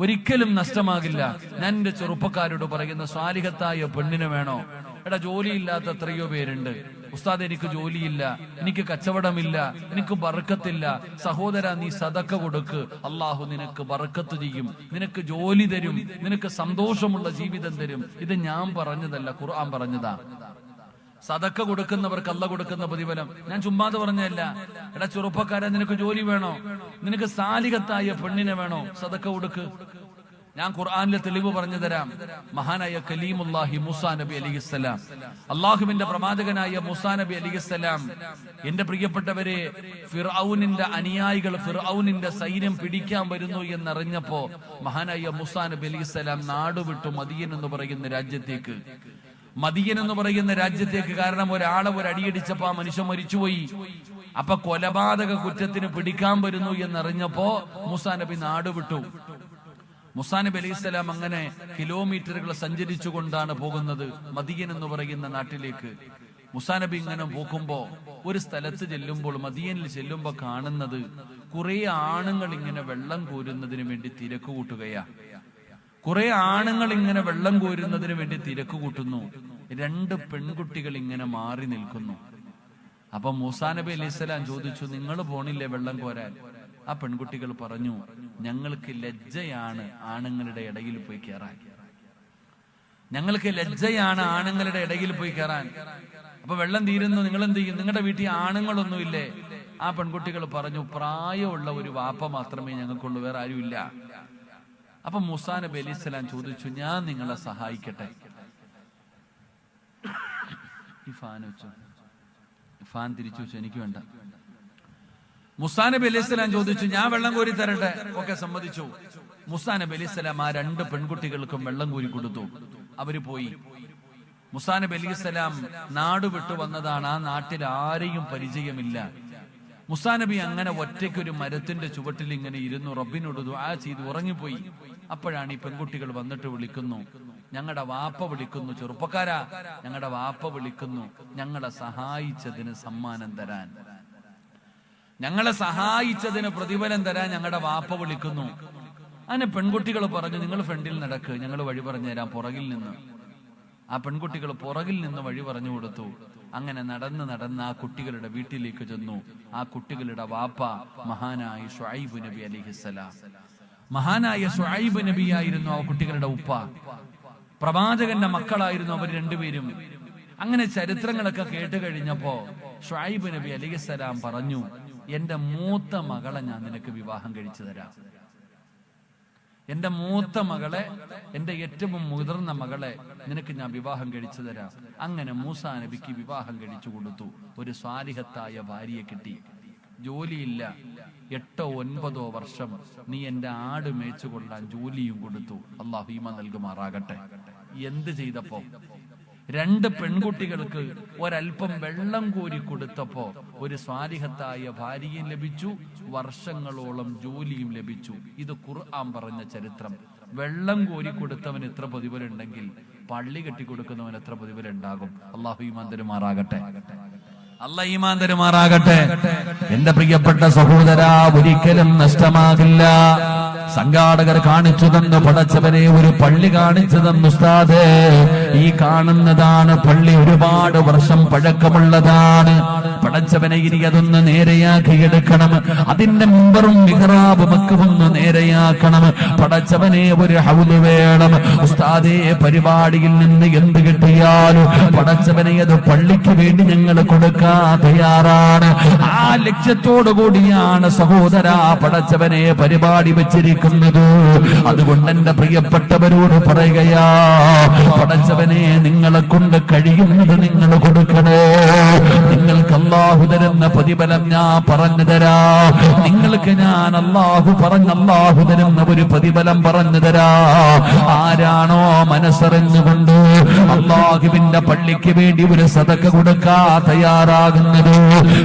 ഒരിക്കലും നഷ്ടമാകില്ല. ഞാൻ എന്റെ ചെറുപ്പക്കാരോട് പറയുന്ന സ്വാലിഹത്തായ പെണ്ണിനെ വേണോ? എടാ, ജോലിയില്ലാത്ത എത്രയോ പേരുണ്ട്. ഉസ്താദ്, എനിക്ക് ജോലിയില്ല, എനിക്ക് കച്ചവടമില്ല, എനിക്ക് ബർക്കത്തില്ല. സഹോദര, നീ സദക്ക കൊടുക്ക്, അള്ളാഹു നിനക്ക് ബർക്കത്ത് ചെയ്യും, നിനക്ക് ജോലി തരും, നിനക്ക് സന്തോഷമുള്ള ജീവിതം തരും. ഇത് ഞാൻ പറഞ്ഞതല്ല, ഖുർആൻ പറഞ്ഞതാ. സദക്ക കൊടുക്കുന്നവർക്ക് അല്ല കൊടുക്കുന്ന പ്രതിഫലം ഞാൻ ചുമ്മാതെ പറഞ്ഞതല്ല. എടാ ചെറുപ്പക്കാരെ, നിനക്ക് ജോലി വേണോ? നിനക്ക് സാലിഹത്തായ പെണ്ണിനെ വേണോ? സദക്ക കൊടുക്ക്. ഞാൻ ഖുർആനിലെ തെളിവ് പറഞ്ഞു തരാം. മഹാനായ കലീമുല്ലാഹി മൂസാ നബി അലൈഹിസ്സലാം, അള്ളാഹുവിന്റെ പ്രവാചകനായ മൂസാ നബി അലൈഹിസ്സലാം, എന്റെ പ്രിയപ്പെട്ടവരെ, ഫിർഔനിന്റെ അനുയായികൾ, ഫിർഔനിന്റെ സൈന്യം പിടിക്കാൻ വരുന്നു എന്നറിഞ്ഞപ്പോ മഹാനായ മൂസാ നബി അലൈഹിസ്സലാം നാടുവിട്ടു മദിയൻ എന്ന് പറയുന്ന രാജ്യത്തേക്ക്. മദിയൻ എന്ന് പറയുന്ന രാജ്യത്തേക്ക്. കാരണം ഒരാളെ ഒരു അടിയടിച്ചപ്പോ ആ മനുഷ്യൻ മരിച്ചുപോയി. അപ്പൊ കൊലപാതക കുറ്റത്തിന് പിടിക്കാൻ വരുന്നു എന്നറിഞ്ഞപ്പോ മൂസാ നബി നാടുവിട്ടു. മൂസാ നബി അലൈഹിസ്സലാം അങ്ങനെ കിലോമീറ്ററുകൾ സഞ്ചരിച്ചുകൊണ്ടാണ് പോകുന്നത് മദിയൻ എന്ന് പറയുന്ന നാട്ടിലേക്ക്. മൂസാ നബി ഇങ്ങനെ പോകുമ്പോ ഒരു സ്ഥലത്ത് ചെല്ലുമ്പോൾ, മദിയനിൽ ചെല്ലുമ്പോ കാണുന്നത് കുറെ ആണുങ്ങൾ ഇങ്ങനെ വെള്ളം കോരുന്നതിന് വേണ്ടി തിരക്ക് കൂട്ടുകയാ. കുറെ ആണുങ്ങൾ ഇങ്ങനെ വെള്ളം കോരുന്നതിന് വേണ്ടി തിരക്ക് കൂട്ടുന്നു. രണ്ട് പെൺകുട്ടികൾ ഇങ്ങനെ മാറി നിൽക്കുന്നു. അപ്പൊ മൂസാ നബി അലൈഹിസ്സലാം ചോദിച്ചു, നിങ്ങൾ പോണില്ലേ വെള്ളം കോരാൻ? ആ പെൺകുട്ടികൾ പറഞ്ഞു, ഞങ്ങൾക്ക് ലജ്ജയാണ് ആണുങ്ങളുടെ ഇടയിൽ പോയി കയറാൻ. ഞങ്ങൾക്ക് ലജ്ജയാണ് ആണുങ്ങളുടെ ഇടയിൽ പോയി കയറാൻ. അപ്പൊ വെള്ളം തീരുന്നു, നിങ്ങൾ എന്ത് ചെയ്യും? നിങ്ങളുടെ വീട്ടിൽ ആണുങ്ങളൊന്നുമില്ലേ? ആ പെൺകുട്ടികൾ പറഞ്ഞു, പ്രായമുള്ള ഒരു വാപ്പ മാത്രമേ ഞങ്ങൾക്കുള്ളൂ, വേറെ ആരുമില്ല. അപ്പൊ മൂസാ നബി അലൈഹിസ്സലാം ചോദിച്ചു, ഞാൻ നിങ്ങളെ സഹായിക്കട്ടെ? ഈ ഫാൻ വെച്ചു, ഫാൻ തിരിച്ചു വെച്ചു, എനിക്ക് വേണ്ട. മൂസാ നബി അലൈഹിസ്സലാം ചോദിച്ചു, ഞാൻ വെള്ളം കോരി തരട്ടെ? ഒക്കെ സമ്മതിച്ചു. മൂസാ നബി അലൈഹിസ്സലാം ആ രണ്ട് പെൺകുട്ടികൾക്കും വെള്ളം കോരി കൊടുത്തു. അവര് പോയി. മൂസാ നബി അലൈഹിസ്സലാം നാട് വിട്ടു വന്നതാണ്. ആ നാട്ടിൽ ആരെയും പരിചയമില്ല. മൂസാ നബി അങ്ങനെ ഒറ്റയ്ക്കൊരു മരത്തിന്റെ ചുവട്ടിൽ ഇങ്ങനെ ഇരുന്നു റബ്ബിനോട് ദുആ ചെയ്ത് ഉറങ്ങിപ്പോയി. അപ്പോഴാണ് ഈ പെൺകുട്ടികൾ വന്നിട്ട് വിളിക്കുന്നു, ഞങ്ങളുടെ വാപ്പ വിളിക്കുന്നു, ചെറുപ്പക്കാരാ, ഞങ്ങളുടെ വാപ്പ വിളിക്കുന്നു, ഞങ്ങളെ സഹായിച്ചതിന് സമ്മാനം തരാൻ, ഞങ്ങളെ സഹായിച്ചതിന് പ്രതിഫലം തരാൻ ഞങ്ങളുടെ വാപ്പ വിളിക്കുന്നു. അങ്ങനെ പെൺകുട്ടികൾ പറഞ്ഞു, നിങ്ങൾ ഫ്രണ്ടിൽ നടക്ക്, ഞങ്ങൾ വഴി പറഞ്ഞുതരാം പുറകിൽ നിന്ന്. ആ പെൺകുട്ടികൾ പുറകിൽ നിന്ന് വഴി പറഞ്ഞു കൊടുത്തു. അങ്ങനെ നടന്ന് ആ കുട്ടികളുടെ വീട്ടിലേക്ക് ചെന്നു. ആ കുട്ടികളുടെ വാപ്പ മഹാനായ ശുഐബ് നബി അലൈഹിസ്സലാം. മഹാനായ ശുഐബ് നബിയായിരുന്നു ആ കുട്ടികളുടെ ഉപ്പ. പ്രവാചകന്റെ മക്കളായിരുന്നു അവർ രണ്ടുപേരും. അങ്ങനെ ചരിത്രങ്ങളൊക്കെ കേട്ട് കഴിഞ്ഞപ്പോ ശുഐബ് നബി അലൈഹിസ്സലാം പറഞ്ഞു, എന്റെ മൂത്ത മകളെ ഞാൻ നിനക്ക് വിവാഹം കഴിച്ചു തരാം. എന്റെ മൂത്ത മകളെ, എന്റെ ഏറ്റവും മുതിർന്ന മകളെ നിനക്ക് ഞാൻ വിവാഹം കഴിച്ചു തരാം. അങ്ങനെ മൂസാ നബിക്ക് വിവാഹം കഴിച്ചു കൊടുത്തു. ഒരു സ്വാലിഹത്തായ ഭാര്യയെ കിട്ടി. ജോലിയില്ല, 8-9 വർഷം നീ എന്റെ ആട് മേച്ചു കൊള്ളാൻ ജോലിയും കൊടുത്തു. അല്ലാഹു ഈമാൻ നൽകുമാറാകട്ടെ. എന്ത് ചെയ്തപ്പോ? രണ്ട് പെൺകുട്ടികൾക്ക് ഒരൽപ്പം വെള്ളം കോരി കൊടുത്തപ്പോ ഒരു സ്വാലിഹത്തായ ഭാര്യയും ലഭിച്ചു, വർഷങ്ങളോളം ജോലിയും ലഭിച്ചു. ഇത് ഖുർആൻ പറഞ്ഞ ചരിത്രം. വെള്ളം കോരി കൊടുത്തവൻ എത്ര പ്രതിഫലം ഉണ്ടെങ്കിൽ പള്ളി കെട്ടിക്കൊടുക്കുന്നവൻ എത്ര പ്രതിഫലം ഉണ്ടാകും? അല്ലാഹു ഈമാൻ തരുമാറാകട്ടെ. അല്ലാഹു ഈമാൻ തരുമാറാകട്ടെ. എന്റെ പ്രിയപ്പെട്ട സഹോദരാ, ഒരിക്കലും നഷ്ടമാകില്ല. സംഘാടകർ കാണിച്ചു തന്നു, പടച്ചവനെ ഒരു പള്ളി കാണിച്ചു തന്നു. ഉസ്താദേ, ഈ കാണുന്നതാണ് പള്ളി, ഒരുപാട് വർഷം പഴക്കമുള്ളതാണ്. പടച്ചവനെ ഇനി അതൊന്ന് നേരെയാക്കി എടുക്കണം. അതിന്റെ മുമ്പറും മിഹ്റാബും ഒക്കെ ഒന്ന് നേരെയാക്കണം. പടച്ചവനെ ഒരു ഹൗല് വേണം. ഉസ്താദേ, പരിപാടിയിൽ നിന്ന് എന്ത് കിട്ടിയാലും പടച്ചവനെ അത് പള്ളിക്ക് വേണ്ടി ഞങ്ങൾ കൊടുക്കാൻ തയ്യാറാണ്. ആ ലക്ഷ്യത്തോടു കൂടിയാണ് സഹോദരാ പടച്ചവനെ പരിപാടി വെച്ചിരിക്കുന്നത്. അതുകൊണ്ട് എന്റെ പ്രിയപ്പെട്ടവരോട് പറയുകയാ, പടച്ചവനെ നിങ്ങളെ കൊണ്ട് കഴിയുന്നത് നിങ്ങൾ കൊടുക്കണേ. നിങ്ങൾക്ക് അല്ലാഹു തരുന്ന പ്രതിഫലം ഞാൻ പറഞ്ഞു തരാ. നിങ്ങൾക്ക് ഞാൻ അല്ലാഹു തരുന്ന ഒരു പ്രതിഫലം പറഞ്ഞു തരാ. ആരാണോ മനസ്സറിഞ്ഞുകൊണ്ട് അല്ലാഹുവിന്റെ പള്ളിക്ക് വേണ്ടി ഒരു സദഖ കൊടുക്കാൻ തയ്യാറാകുന്നത്,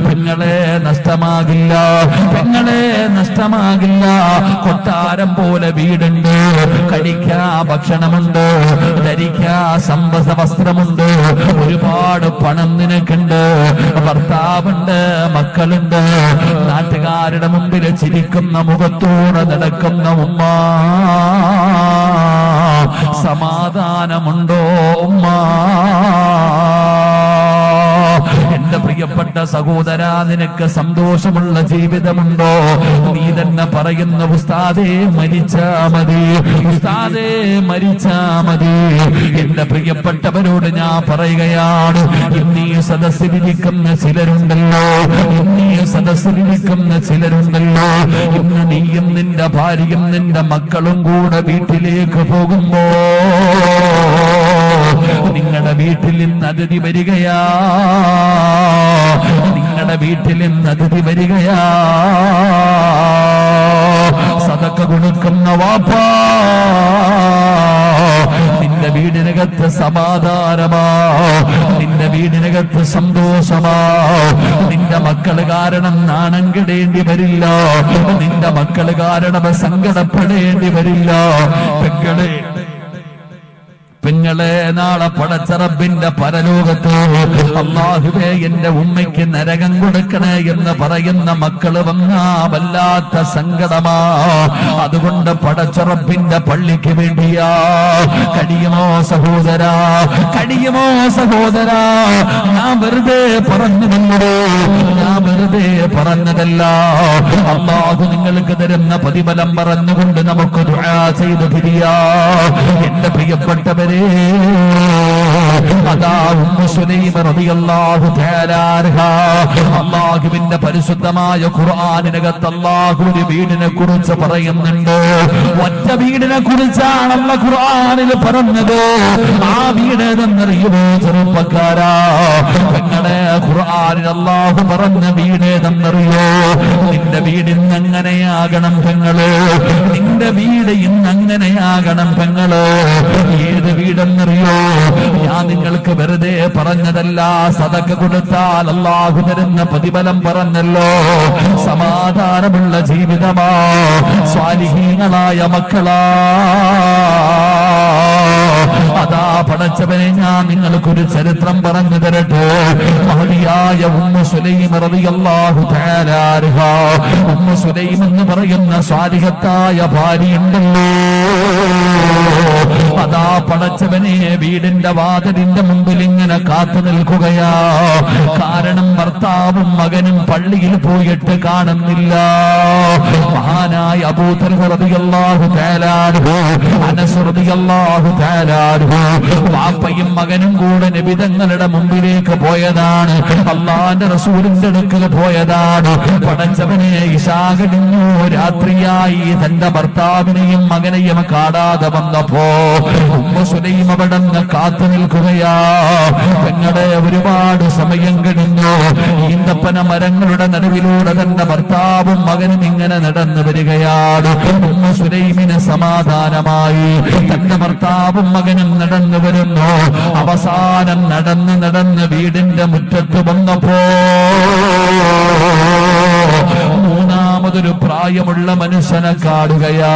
പെങ്ങളെ നഷ്ടമാകില്ല, പെങ്ങളെ നഷ്ടമാകില്ല. കൊട്ടാരം പോലെ വീടുണ്ട്, കഴിക്കാ ഭക്ഷണമുണ്ട്, ധരിക്കാ സമ്പസ വസ്ത്രമുണ്ട്, ഒരുപാട് പണം നിനക്കുണ്ട്. ഭർത്താവ് ഭർത്താവുണ്ട്, മക്കളുണ്ട്, നാട്ടുകാരുടെ മുമ്പിൽ ചിരിക്കുന്ന മുഖത്തോടെ നടക്കുന്ന ഉമ്മ. സമാധാനമുണ്ടോ ഉമ്മ? എന്റെ പ്രിയപ്പെട്ട സഹോദര, നിനക്ക് സന്തോഷമുള്ള ജീവിതമുണ്ടോ? നീ തന്നെ പറയുന്ന ഉസ്താദേ മരിച്ചാ മതി, ഉസ്താദേ മരിച്ചാ മതി. എന്റെ പ്രിയപ്പെട്ടവരോട് ഞാൻ പറയുകയാണ്, ഇന്നീ സദസ്സിലിരിക്കുന്ന ചിലരുണ്ടല്ലോ, ഇന്നീ സദസ്സിലിരിക്കുന്ന ചിലരുണ്ടല്ലോ, ഇന്ന് നീയും നിന്റെ ഭാര്യയും നിന്റെ മക്കളും കൂടെ വീട്ടിലേക്ക് പോകുമ്പോ നിങ്ങളുടെ വീട്ടിൽ ഇന്ന് അതിഥി വരികയാ, നിങ്ങളുടെ വീട്ടിൽ ഇന്ന് അതിഥി വരികയാ. സദക്ക കൊടുക്കുന്ന വാപ്പാ, നിന്റെ വീടിനകത്ത് സമാധാനമാ, നിന്റെ വീടിനകത്ത് സന്തോഷമാ. നിന്റെ മക്കള് കാരണം നാണം കെടേണ്ടി വരില്ല, നിന്റെ മക്കള് കാരണം സങ്കടപ്പെടേണ്ടി വരില്ല. പെങ്ങളെ, നാളെ പടച്ച റബ്ബിന്റെ പരലോകത്ത് അല്ലാഹുവേ എന്റെ ഉമ്മയ്ക്ക് നരകം കൊടുക്കണേ എന്ന് പറയുന്ന മക്കള് വന്നാ വല്ലാത്ത സങ്കടമാ. അതുകൊണ്ട് പടച്ച റബ്ബിന്റെ പള്ളിക്ക് വേണ്ടിയാ. കഴിയുമോ സഹോദരാ, കഴിയുമോ സഹോദരാ? ഞാൻ വെറുതെ പറഞ്ഞതല്ലോ, ഞാൻ വെറുതെ പറഞ്ഞതല്ല. അല്ലാഹു നിങ്ങൾക്ക് തരുന്ന പ്രതിഫലം പറഞ്ഞുകൊണ്ട് നമുക്ക് ദുആ ചെയ്ത് പിരിയാ. എന്റെ പ്രിയപ്പെട്ടവരെ, അതാ ഉമ്മു സുലൈമ റളിയല്ലാഹു തആല അൻഹ, അല്ലാഹുവിന്റെ പരിശുദ്ധമായ ഖുർആനിനകത്ത് അല്ലാഹു ഒരു വീടിനെ കുറിച്ച് പറയുന്നുണ്ട്. ഒറ്റ വീടിനെ കുറിച്ചാണ് അല്ലാഹു ഖുർആനിൽ പറഞ്ഞത്. ആ വീട് ഏതെന്നറിയുമോ ചെറുപ്പക്കാരാ? പെങ്ങളെ, ഖുർആനിൽ അല്ലാഹു പറഞ്ഞ വീട് ഏതെന്നറിയോ? നിന്റെ വീട് ഇന്നങ്ങനെയാകണം പെങ്ങള്, നിന്റെ വീട് ഇന്നങ്ങനെയാകണം പെങ്ങള്. ഏത് വീടെന്നറിയോ? ഞാൻ നിങ്ങൾക്ക് വെറുതെ പറഞ്ഞതല്ല. സദഖ കൊടുത്താൽ അല്ലാഹു തരുന്ന പ്രതിഫലം പറഞ്ഞല്ലോ. സമാധാനമുള്ള ജീവിതമാ, സ്വാലിഹീങ്ങളായ മക്കളാ. അതാ പടച്ചവനെ, ഞാൻ നിങ്ങൾക്കൊരു ചരിത്രം പറഞ്ഞു തരട്ടെ. മഹദിയായ ഉമ്മു സുലൈമ റളിയല്ലാഹു തആല അൻഹ, ഉമ്മു സുലൈം എന്ന് പറയുന്ന സ്വാലിഹത്തായ ഭാര്യയുണ്ടല്ലോ. അതാ പടച്ചവനെ വീടിന്റെ വാതിലിന്റെ മുമ്പിൽ ഇങ്ങനെ കാത്തു നിൽക്കുകയാ. കാരണം ഭർത്താവും മകനും പള്ളിയിൽ പോയിട്ട് കാണുന്നില്ല. മഹാനായ അബൂ തൽഹ റളിയല്ലാഹു തആല അൻഹു, അനസ് റളിയല്ലാഹു തആല അൻഹു, വാപ്പയും മകനും കൂടെ നബി തങ്ങളുടെ മുമ്പിലേക്ക് പോയതാണ്. അല്ലാഹുവിന്റെ റസൂലിന്റെ അടുക്കൽ പോയതാണ്. പടച്ചവനെ, ഇശാ കഴിഞ്ഞു, രാത്രിയായി. തന്റെ ഭർത്താവിനെയും മകനെയും കാണാതെ വന്നപ്പോ ഉമ്മു സുലൈം അവിടുന്ന് കാത്തു നിൽക്കുകയാ. പെങ്ങളെ, ഒരുപാട് സമയം കഴിഞ്ഞു. ഈന്തപ്പന മരങ്ങളുടെ നടുവിലൂടെ തന്റെ ഭർത്താവും മകനും ഇങ്ങനെ നടന്നു വരികയാണ്. ഉമ്മു സുലൈമിന് സമാധാനമായി. തന്റെ ഭർത്താവും മകനും നടന്നു വരുന്നു. അവസാനം നടന്ന് നടന്ന് വീടിന്റെ മുറ്റത്ത് വന്നപ്പോ മൂന്നാമതൊരു പ്രായമുള്ള മനുഷ്യനെ കാണുകയാ.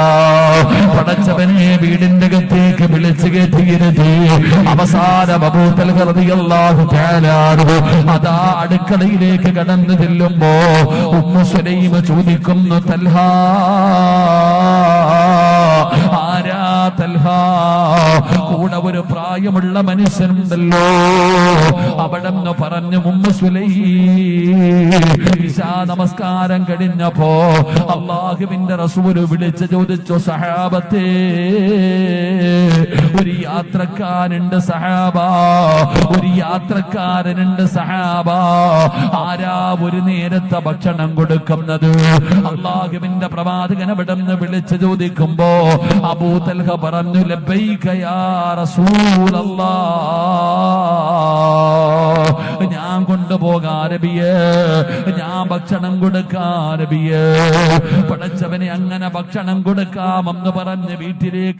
പടച്ചവനെ വീടിന്റെ അകത്തേക്ക് വിളിച്ചു കയറ്റിയിരുത്തി. അവസാനം അബൂ തൽഹ റളിയല്ലാഹു തആല അൻഹു അതാ അടുക്കളയിലേക്ക് കടന്നു ചെല്ലുമ്പോ ഉമ്മു സുലൈം ചോദിക്കുന്നു, തൽഹ, ആരാ തൽഹ? കൂടെ ഒരു പ്രായമുള്ള മനുഷ്യനുണ്ടല്ലോ. അവിടെ നിന്ന് പറഞ്ഞു ഉമ്മു സുലൈം, ഇശാ നമസ്കാരം കഴിഞ്ഞപ്പോ അല്ലാഹുവിന്റെ റസൂല് വിളിച്ച് ചോദിച്ചു, സഹാബത്തേ, ഒരു യാത്രക്കാരനുണ്ട് സഹാബ, ഒരു യാത്രക്കാരനുണ്ട് സഹാബ. ആരാ ഒരു നേരത്തെ ഭക്ഷണം കൊടുക്കുന്നത്? അല്ലാഹുവിന്റെ പ്രവാചകൻ അവിടെ നിന്ന് വിളിച്ച് ചോദിക്കുമ്പോ അബൂ തൽഹ പറഞ്ഞു, ലബ്ബൈക യാ റസൂലല്ലാഹ്, ഞാൻ കൊണ്ടുപോകാ നബിയേ, ഞാൻ ഭക്ഷണം കൊടുക്കാ നബിയേ. പടച്ചവനെ, അങ്ങനെ ഭക്ഷണം കൊടുക്കാമെന്ന് പറഞ്ഞ് വീട്ടിലേക്ക്